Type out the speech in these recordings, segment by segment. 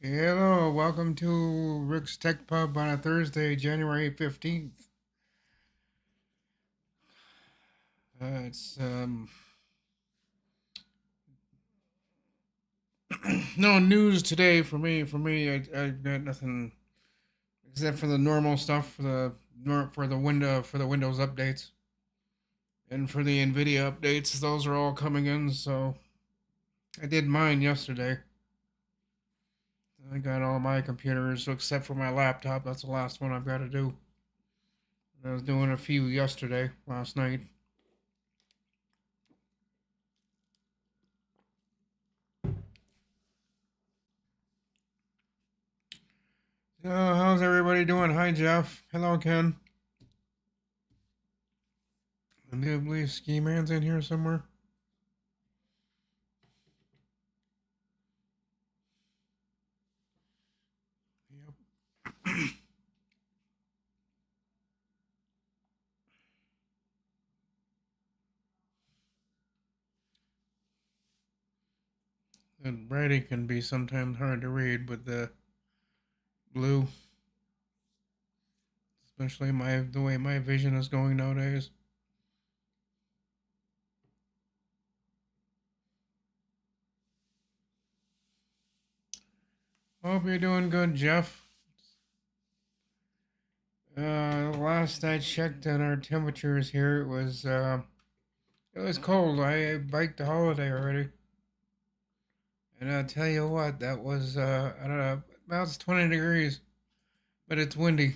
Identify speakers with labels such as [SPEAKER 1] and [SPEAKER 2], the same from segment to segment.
[SPEAKER 1] Hello, welcome to Rick's Tech Pub on a Thursday, January 15th. It's no news today for me. I've got nothing except for the normal stuff for the Windows updates and for the Nvidia updates. Those are all coming in, so I did mine yesterday. I got all my computers except for my laptop. That's the last one I've got to do. I was doing a few yesterday, last night. How's everybody doing? Hi, Jeff. Hello, Ken. I do believe Ski Man's in here somewhere. Yep. And writing can be sometimes hard to read with the blue, especially the way my vision is going nowadays. Hope you're doing good, Jeff. Last I checked on our temperatures here, it was cold. I biked the holiday already, and I'll tell you what, that was I don't know, about 20 degrees, but it's windy,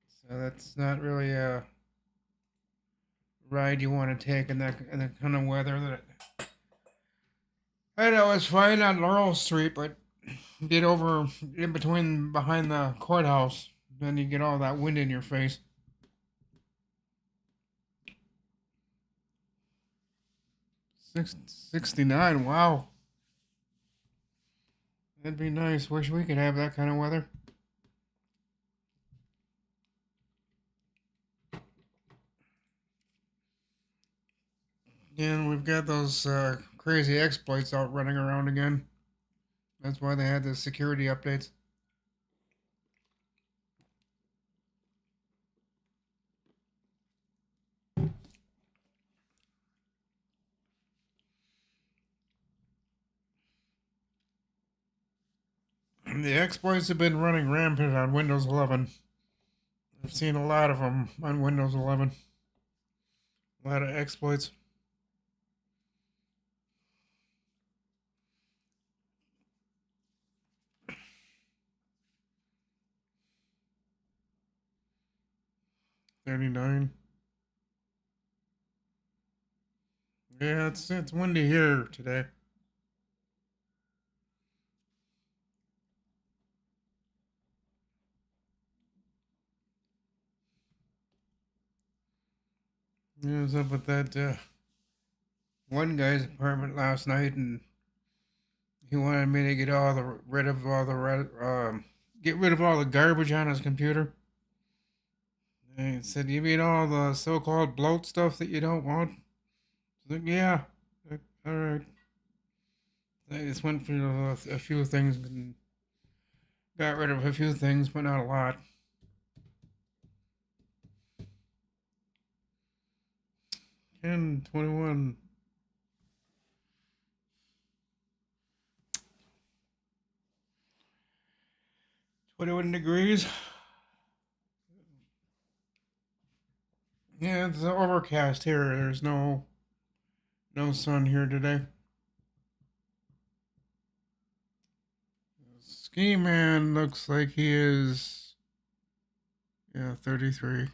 [SPEAKER 1] so that's not really a ride you want to take in that kind of weather. I know it's fine on Laurel Street, but get over in between behind the courthouse, then you get all that wind in your face. 69, wow. That'd be nice. Wish we could have that kind of weather. And we've got those crazy exploits out running around again. That's why they had the security updates. The exploits have been running rampant on Windows 11. I've seen a lot of them on Windows 11. A lot of exploits. $39. Yeah, it's windy here today. Yeah, I was up at that one guy's apartment last night, and he wanted me to get rid of all the garbage on his computer. And he said, "You mean all the so-called bloat stuff that you don't want?" I was like, "Yeah, all right." I just went through a few things and got rid of a few things, but not a lot. 10, 21, 21 degrees. Yeah, it's overcast here. There's no sun here today. Ski Man looks like he is, yeah, 33.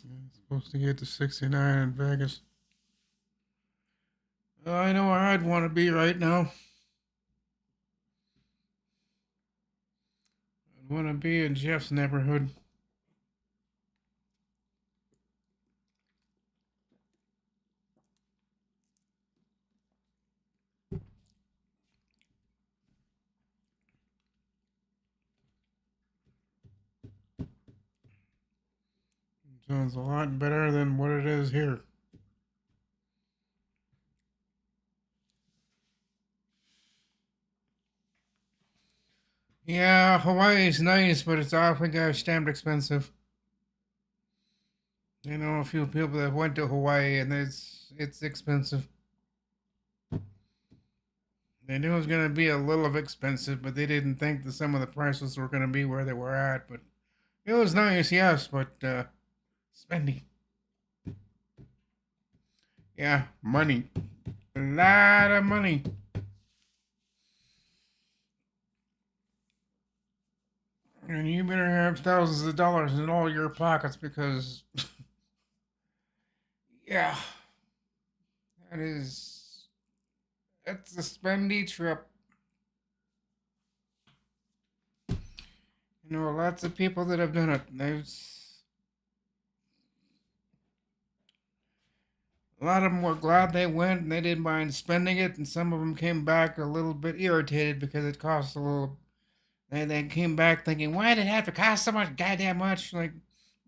[SPEAKER 1] Yeah, supposed to get to 69 in Vegas. I know where I'd want to be right now. I'd want to be in Jeff's neighborhood. So it's a lot better than what it is here. Yeah, Hawaii's nice, but it's awfully gosh damned expensive. I know a few people that went to Hawaii, and it's expensive. They knew it was gonna be a little expensive, but they didn't think that some of the prices were gonna be where they were at. But it was nice, yes, but spending, yeah, money, a lot of money. And you better have thousands of dollars in all your pockets because, yeah, that is, that's a spendy trip. You know, lots of people that have done it. There's a lot of them were glad they went and they didn't mind spending it, and some of them came back a little bit irritated because it cost a little. They came back thinking, why did it have to cost so much goddamn much? Like,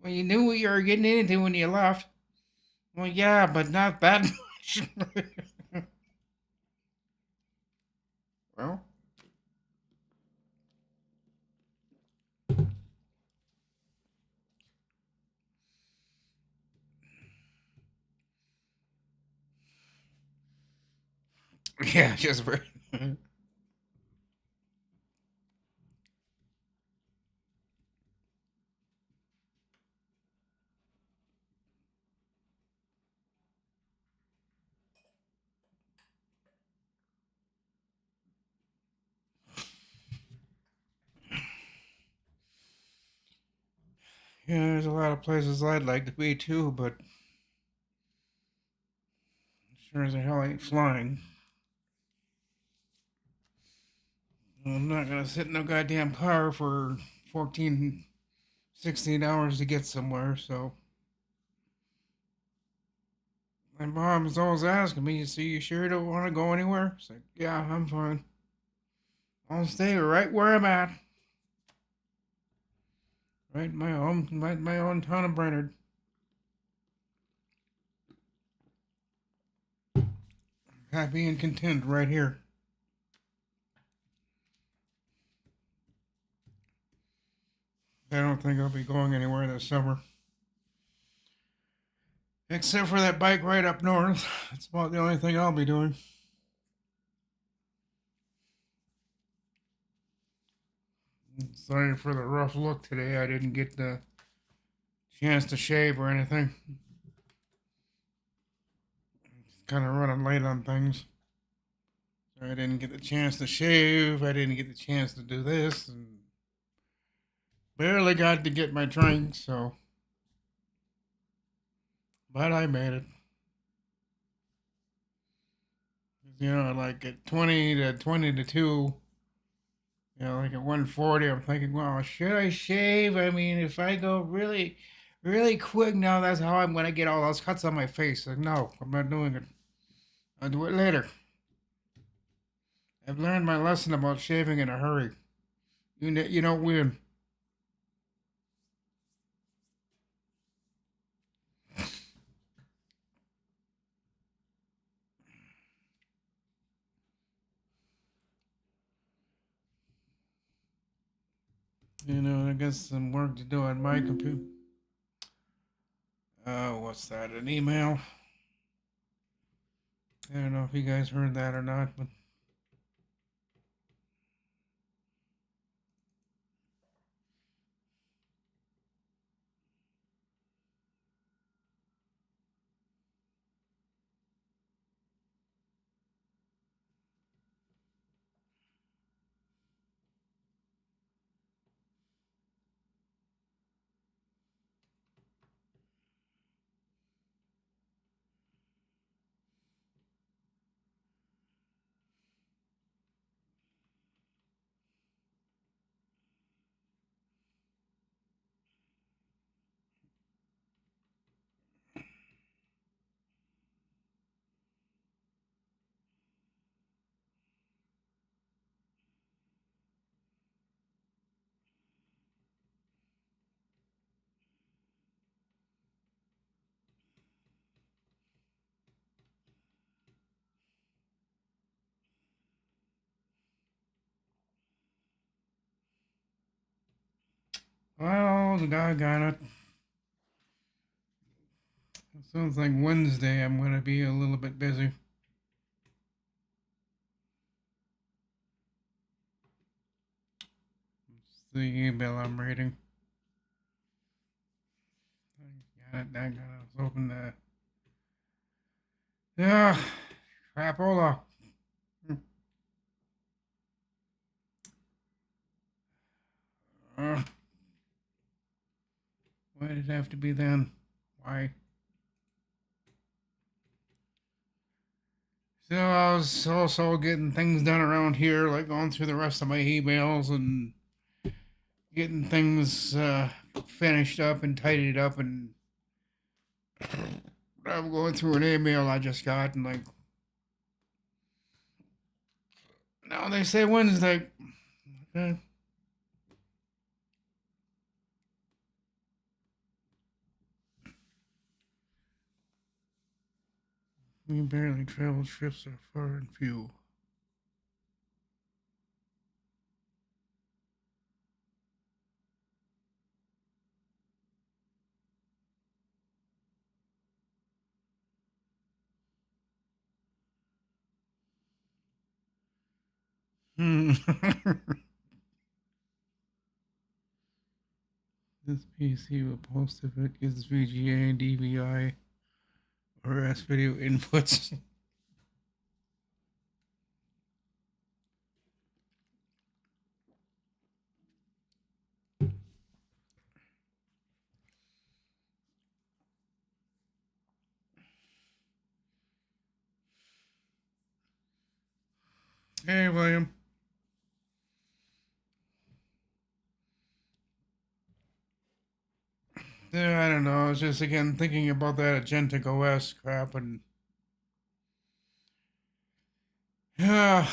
[SPEAKER 1] well, you knew what you were getting into when you left. Well, yeah, but not that much. Well, yeah, just for. Yeah, there's a lot of places I'd like to be too, but sure as the hell ain't flying. I'm not gonna sit in no goddamn car for 14, 16 hours to get somewhere, so. My mom's always asking me, so you sure don't want to go anywhere? It's like, yeah, I'm fine. I'll stay right where I'm at. Right in my own town of Brainerd. Happy and content right here. I don't think I'll be going anywhere this summer. Except for that bike ride up north. That's about the only thing I'll be doing. Sorry for the rough look today. I didn't get the chance to shave or anything. Kind of running late on things. So I didn't get the chance to shave. I didn't get the chance to do this. And barely got to get my drink, so. But I made it. You know, like at 20 to 2, like at 1:40, I'm thinking, well, should I shave? I mean, if I go really, really quick now, that's how I'm going to get all those cuts on my face. Like, no, I'm not doing it. I'll do it later. I've learned my lesson about shaving in a hurry. You don't win. I got some work to do on my computer. What's that? An email? I don't know if you guys heard that or not, but Well, the guy got it. It sounds like Wednesday I'm going to be a little bit busy. It's the email I'm reading. I got it. I got it. Let's open the. Yeah. Crapola. Uh, why did it have to be then? Why? So I was also getting things done around here, like going through the rest of my emails and getting things finished up and tidied up. And I'm going through an email I just got, and like, now they say Wednesday. Okay. We barely traveled, trips are far and few. This PC will post if it gets VGA, DVI, or S video inputs. Hey, William. Yeah, I don't know. I was just again thinking about that Agentic OS crap, and yeah,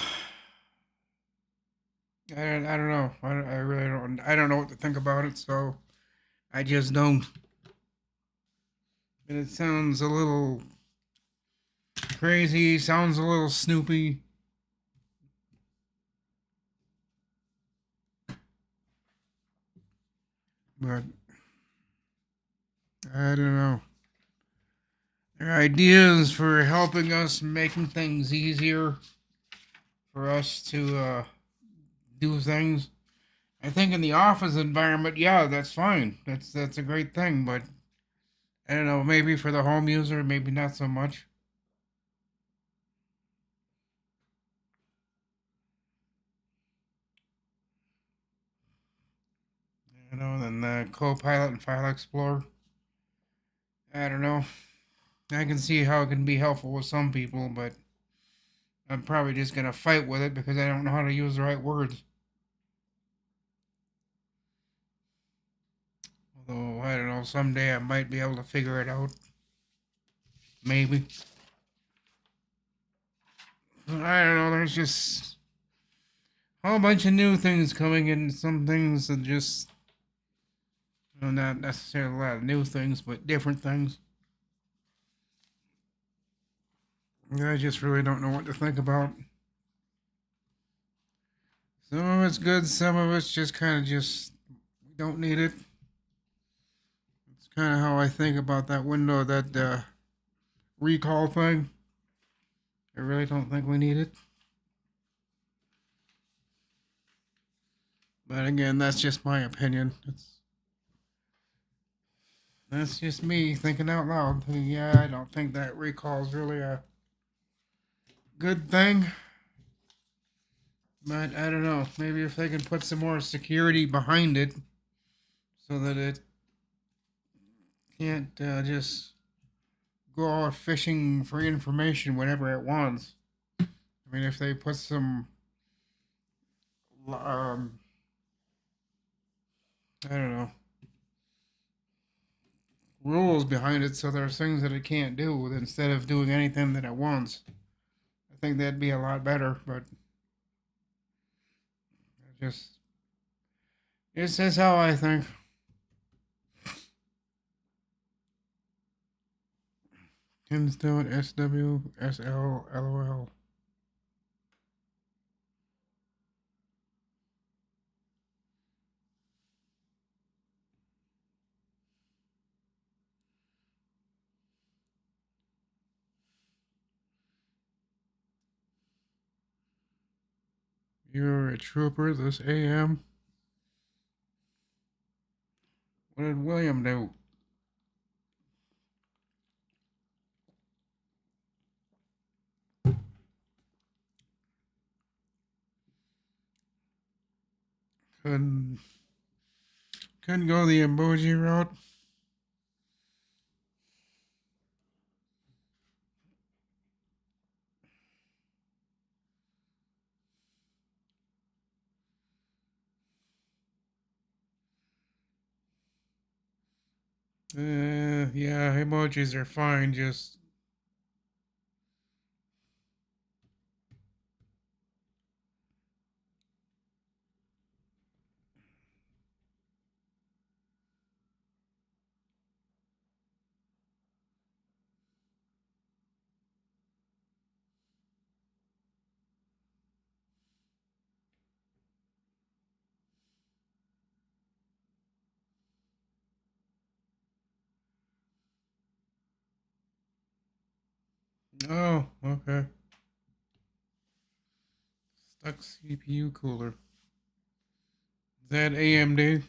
[SPEAKER 1] I don't know. I really don't. I don't know what to think about it. So I just don't. And it sounds a little crazy. Sounds a little snoopy. But I don't know. Their ideas for helping us, making things easier for us to do things. I think in the office environment, yeah, that's fine. That's a great thing. But I don't know. Maybe for the home user, maybe not so much. You know, than the Copilot and File Explorer. I don't know. I can see how it can be helpful with some people, but I'm probably just gonna fight with it because I don't know how to use the right words. Although I don't know, someday I might be able to figure it out. Maybe. I don't know. There's just a whole bunch of new things coming in. Some things that just, well, not necessarily a lot of new things, but different things. I just really don't know what to think about. Some of it's good, some of it's just kind of just, we don't need it. It's kind of how I think about that window, that recall thing. I really don't think we need it. But again, that's just my opinion. That's just me thinking out loud. Yeah, I don't think that recall is really a good thing. But I don't know. Maybe if they can put some more security behind it so that it can't just go out fishing for information whenever it wants. I mean, if they put some, I don't know, rules behind it so there's things that it can't do instead of doing anything that it wants, I think that'd be a lot better. But just, it's just how I think. Instone SWSL LOL. You're a trooper this AM. What did William do? Couldn't couldn't go the emoji route. Yeah, emojis are fine. Just oh, okay. Stuck CPU cooler. Is that AMD?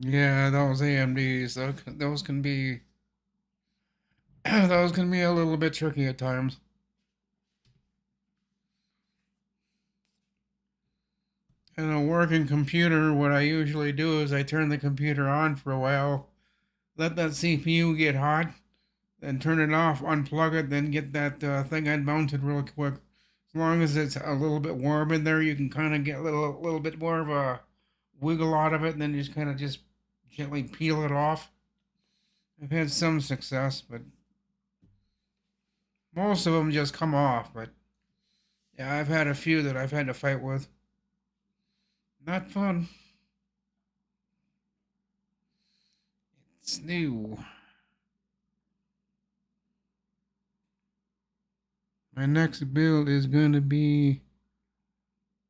[SPEAKER 1] Yeah, those AMDs. Those can be those can be a little bit tricky at times. In a working computer, what I usually do is I turn the computer on for a while, let that CPU get hot, then turn it off, unplug it, then get that thing unmounted real quick. As long as it's a little bit warm in there, you can kind of get a little bit more of a wiggle out of it, and then just kind of just gently peel it off. I've had some success, but most of them just come off. But yeah, I've had a few that I've had to fight with. Not fun. It's new. My next build is going to be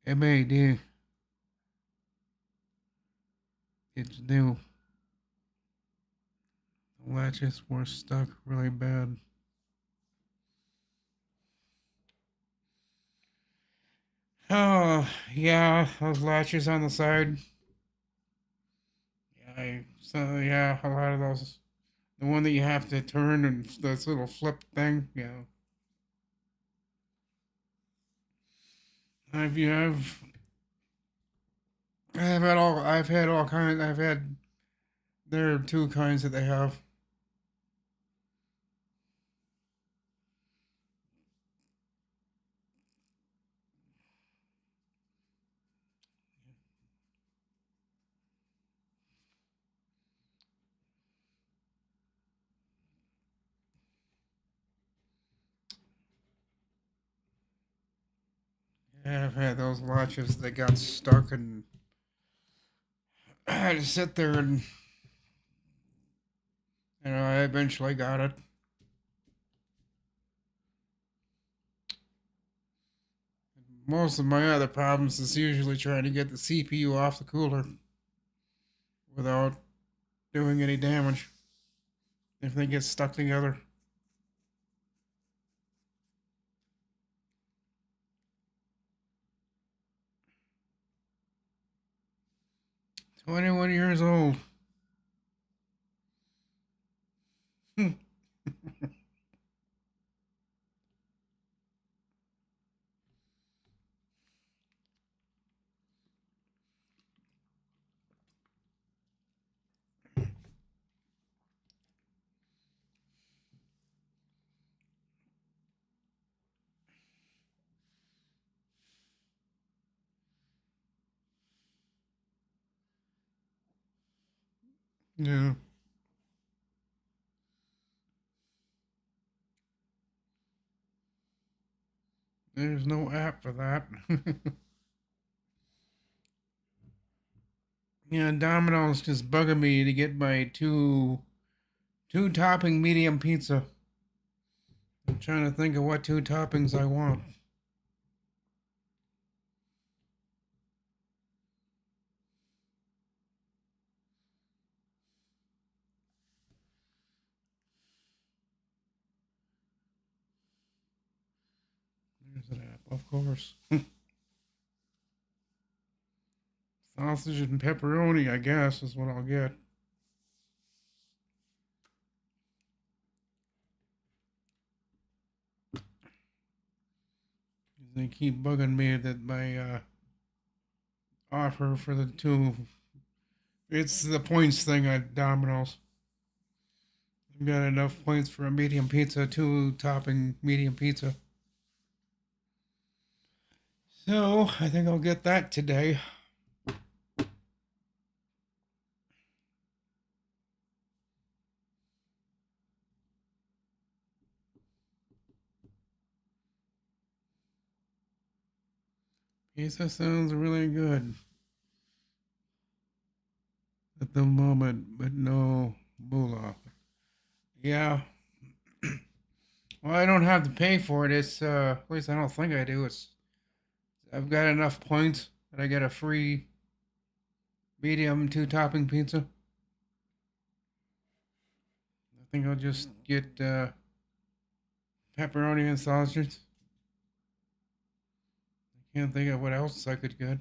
[SPEAKER 1] MAD. It's new. The latches were stuck really bad. Oh, yeah, those latches on the side. Yeah, a lot of those. The one that you have to turn and this little flip thing. Yeah, I've yeah, I've had all kinds. I've had there are two kinds that they have. Yeah, I've had those latches that got stuck and I had to sit there and I eventually got it. Most of my other problems is usually trying to get the CPU off the cooler without doing any damage if they get stuck together. 21 years old. Yeah, there's no app for that. Yeah, Domino's just bugging me to get my two topping medium pizza. I'm trying to think of what 2 toppings I want. There's an app, of course. Sausage and pepperoni, I guess, is what I'll get. They keep bugging me that my offer for the two. It's the points thing at Domino's. I've got enough points for a medium pizza, 2 topping medium pizza. So I think I'll get that today. Pizza sounds really good at the moment, but no moolah. Yeah. Well, I don't have to pay for it. It's at least I don't think I do. It's I've got enough points that I get a free medium 2 topping pizza. I think I'll just get pepperoni and sausage. I can't think of what else I could get.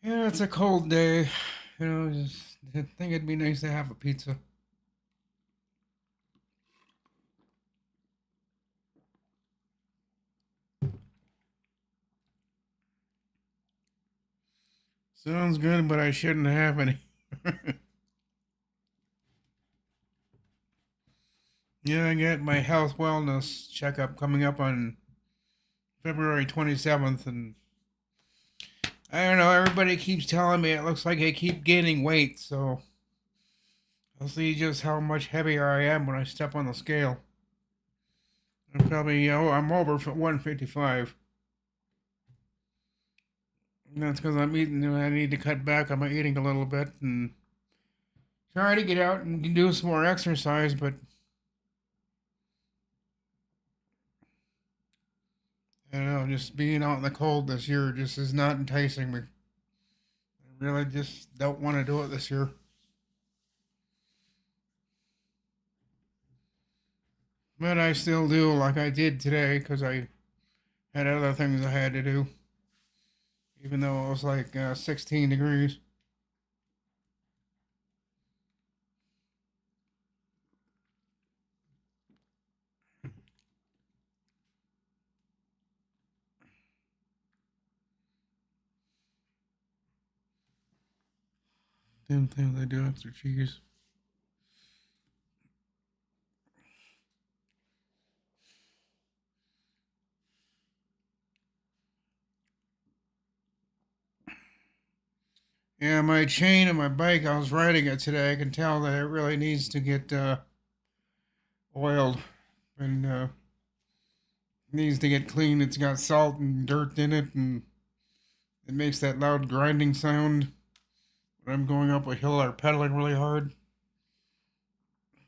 [SPEAKER 1] Yeah, it's a cold day. Just I think it'd be nice to have a pizza. Sounds good, but I shouldn't have any. Yeah, I get my health wellness checkup coming up on February 27th, and I don't know, everybody keeps telling me it looks like I keep gaining weight, so I'll see just how much heavier I am when I step on the scale. I'm probably, I'm over for 155. And that's because I'm eating, I need to cut back on my eating a little bit and try to get out and do some more exercise, but I don't know, just being out in the cold this year just is not enticing me. I really just don't want to do it this year. But I still do like I did today because I had other things I had to do, even though it was like 16 degrees. Damn thing they do extra cheese. Yeah, my chain and my bike, I was riding it today. I can tell that it really needs to get oiled and needs to get cleaned. It's got salt and dirt in it, and it makes that loud grinding sound when I'm going up a hill or pedaling really hard.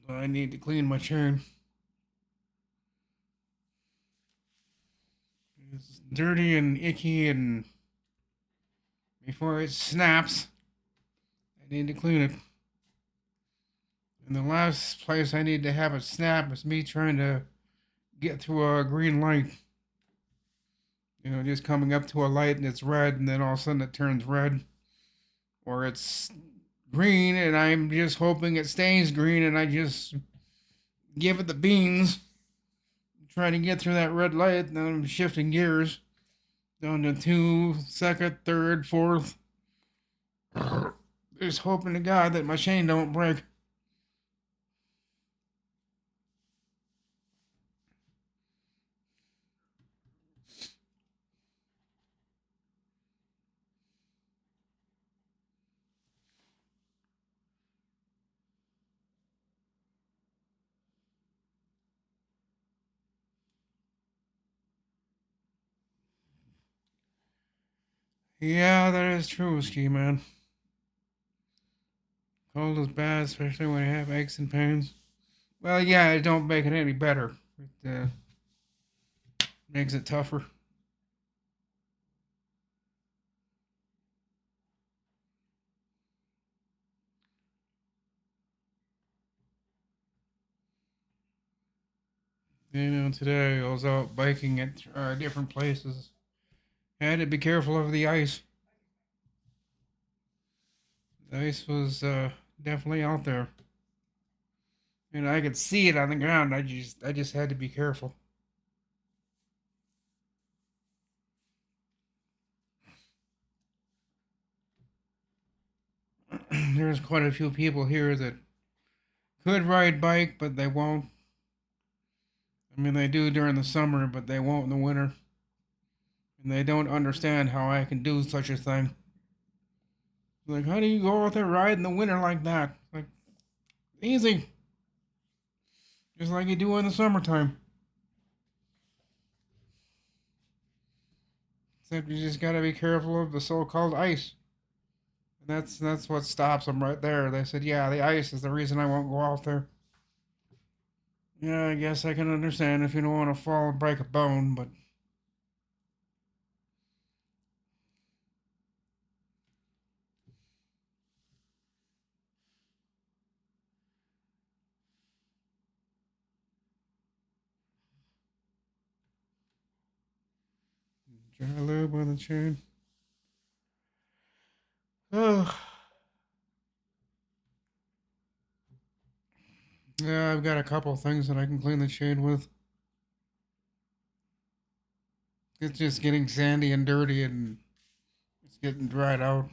[SPEAKER 1] So I need to clean my chain. It's dirty and icky, and before it snaps, I need to clean it. And the last place I need to have it snap is me trying to get through a green light. Just coming up to a light and it's red, and then all of a sudden it turns red, or it's green, and I'm just hoping it stays green, and I just give it the beans, trying to get through that red light, and then I'm shifting gears down to two, second, third, fourth, just hoping to God that my chain don't break. Yeah, that is true, Ski Man. Cold is bad, especially when you have aches and pains. Well, yeah, it don't make it any better. It makes it tougher. Today I was out biking at different places. I had to be careful of the ice. The ice was definitely out there, and I could see it on the ground. I just had to be careful. There's quite a few people here that could ride bike, but they won't. I mean, they do during the summer, but they won't in the winter. And they don't understand how I can do such a thing. Like, how do you go out there ride in the winter like that? Like, easy. Just like you do in the summertime. Except you just gotta be careful of the so-called ice. And that's what stops them right there. They said, yeah, the ice is the reason I won't go out there. Yeah, I guess I can understand if you don't want to fall and break a bone, but dry lube on the chain. Oh, yeah, I've got a couple of things that I can clean the chain with. It's just getting sandy and dirty and it's getting dried out.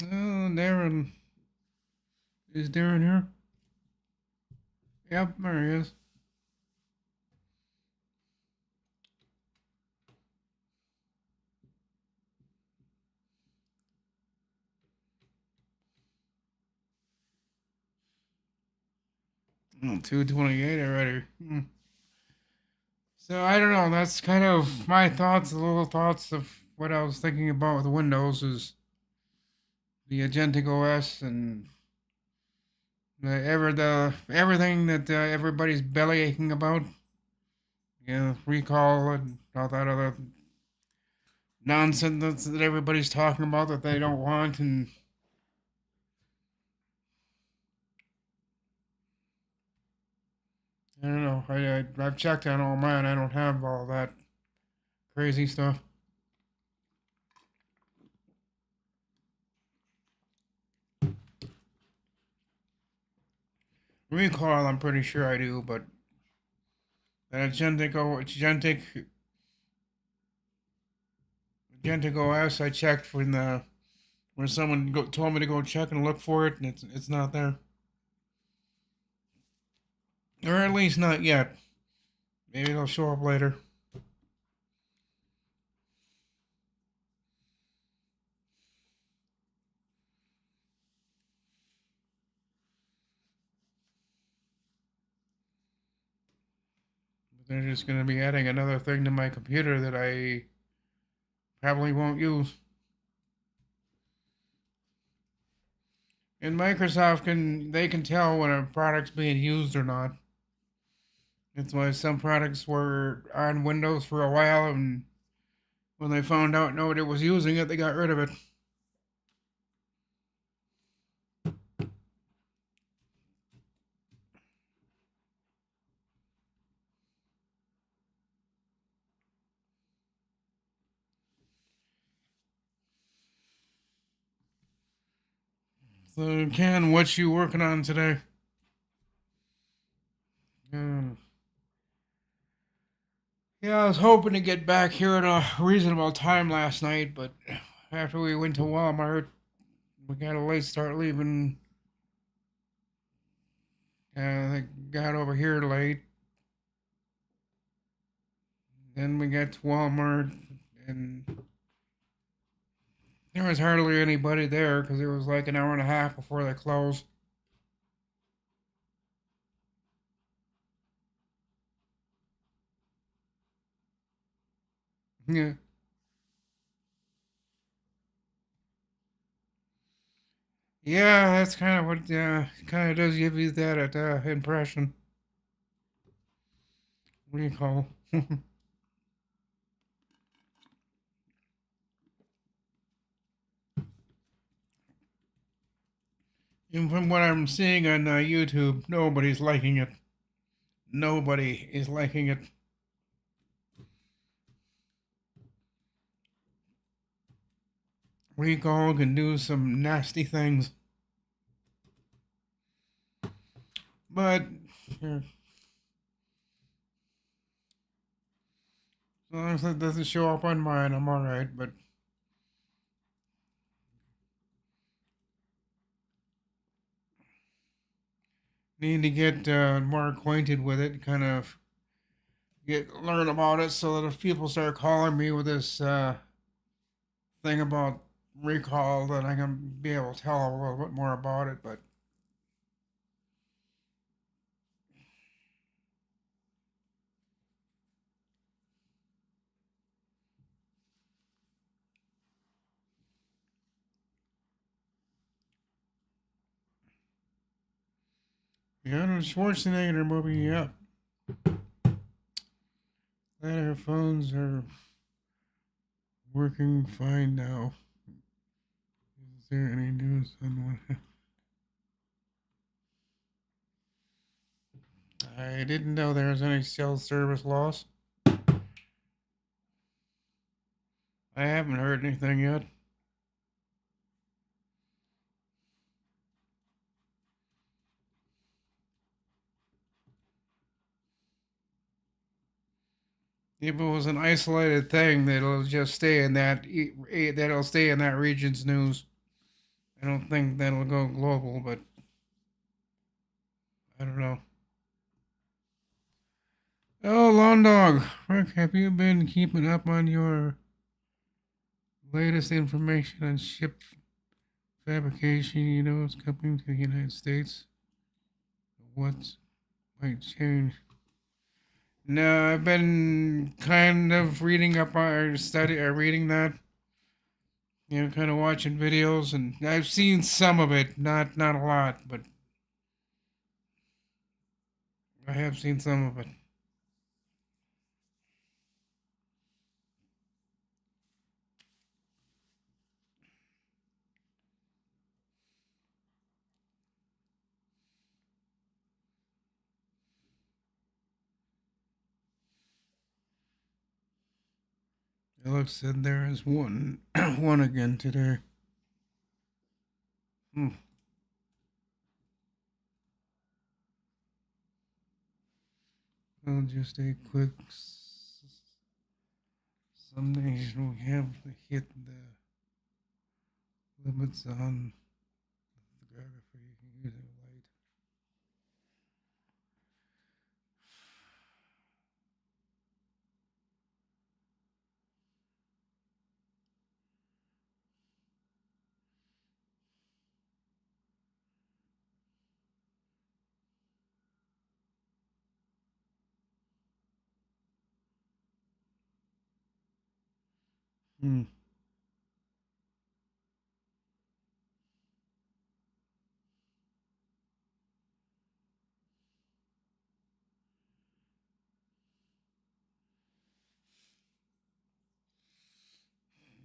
[SPEAKER 1] Oh, Darren. Is Darren here? Yep, there he is. Oh, 228 already. So I don't know. That's kind of my thoughts, the little thoughts of what I was thinking about with Windows is the Agentic OS and the everything that everybody's belly aching about. Recall and all that other nonsense that everybody's talking about that they don't want, and I don't know. I've checked on all mine. I don't have all that crazy stuff. Recall, I'm pretty sure I do, but that Agentic OS, I checked when someone told me to go check and look for it, and it's not there, or at least not yet. Maybe it'll show up later. But they're just going to be adding another thing to my computer that I probably won't use. And Microsoft can tell when a product's being used or not. That's why some products were on Windows for a while, and when they found out nobody was using it, they got rid of it. So, Ken, what you working on today? Uh, yeah, I was hoping to get back here at a reasonable time last night, but after we went to Walmart, we got a late start leaving. I got over here late. Then we got to Walmart, and there was hardly anybody there because it was like an hour and a half before they closed. Yeah. Yeah, that's kind of what kind of does give you that impression. What do you call? And from what I'm seeing on YouTube, nobody's liking it. Nobody is liking it. Recall can do some nasty things, but as long as it doesn't show up on mine, I'm all right. But need to get more acquainted with it, kind of learn about it, so that if people start calling me with this thing about recall, that I can be able to tell a little bit more about it. But the Arnold Schwarzenegger movie, yeah, that our phones are working fine now. Is there any news on what? I didn't know there was any cell service loss. I haven't heard anything yet. If it was an isolated thing, that'll just stay in that'll stay in that region's news. I don't think that'll go global, but I don't know. Oh, Lawn Dog, Rick, have you been keeping up on your latest information on ship fabrication? You know, it's coming to the United States. What might change? No, I've been kind of reading up on reading that. You know, kind of watching videos, and I've seen some of it, not a lot, but I have seen some of it. Alex said there is one, one again today. Hmm. Well, just a quick. Some days we have to hit the limits on photography using light. Hmm.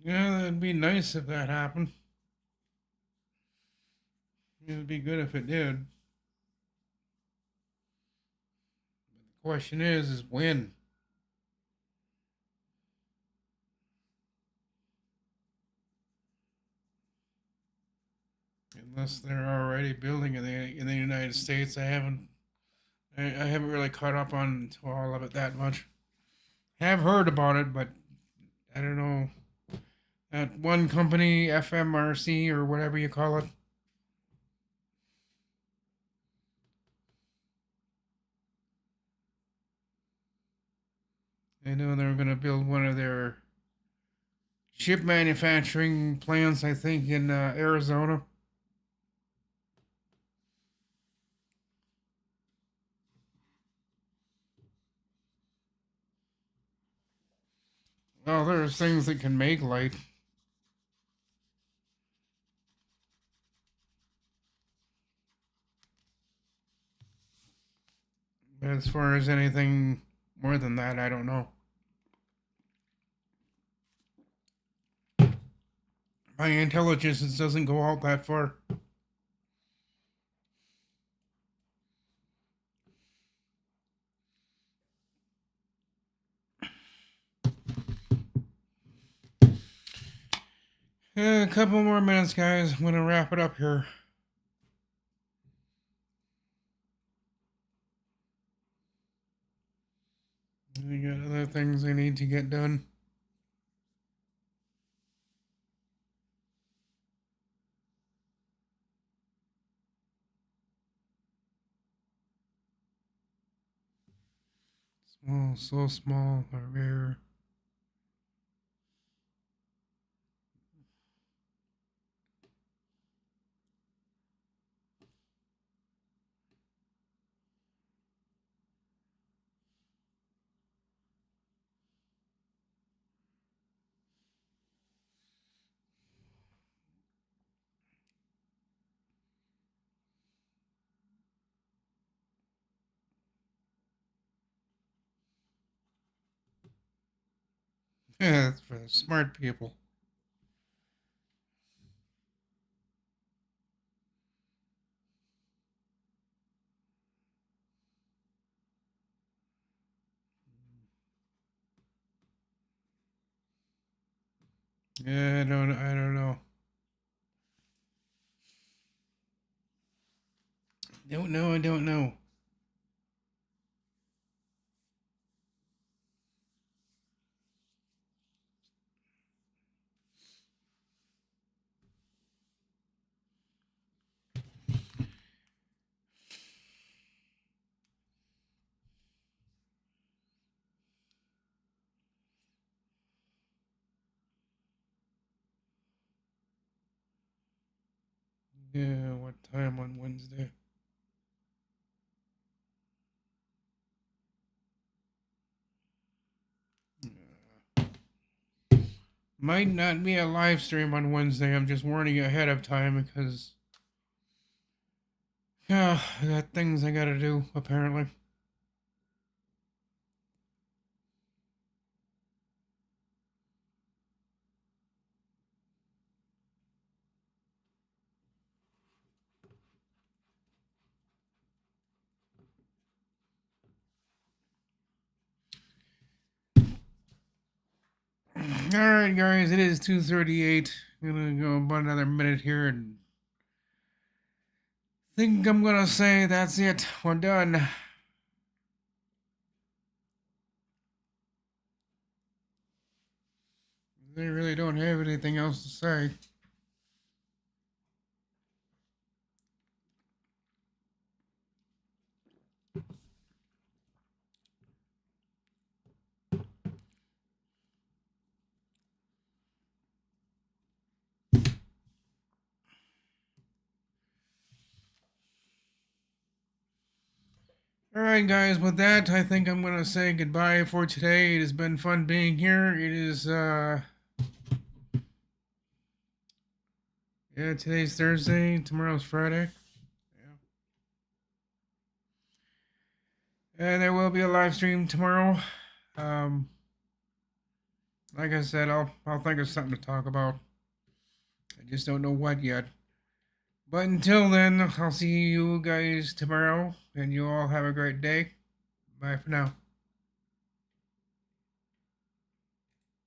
[SPEAKER 1] Yeah, that'd be nice if that happened. It'd be good if it did. The question is when. Unless they're already building in the United States, I haven't really caught up on to all of it that much. Have heard about it, but I don't know. That one company, FMRC or whatever you call it, I know they're going to build one of their chip manufacturing plants, I think, in Arizona. Well, there's things that can make light. As far as anything more than that, I don't know. My intelligence doesn't go out that far. A couple more minutes, guys. I'm gonna wrap it up here. I got other things I need to get done. Small, so small, or rare. Yeah, that's for the smart people. Yeah, I don't know. I don't know. Yeah, what time on Wednesday? Might not be a live stream on Wednesday. I'm just warning you ahead of time because I got things I gotta do, apparently. Alright, guys, it is 2:38. I'm gonna go about another minute here and think I'm gonna say that's it. We're done. I really don't have anything else to say. Alright, guys, with that, I think I'm gonna say goodbye for today. It has been fun being here. It is, yeah, today's Thursday, tomorrow's Friday. Yeah. And there will be a live stream tomorrow. Um, like I said, I'll think of something to talk about. I just don't know what yet. But until then, I'll see you guys tomorrow, and you all have a great day. Bye for now.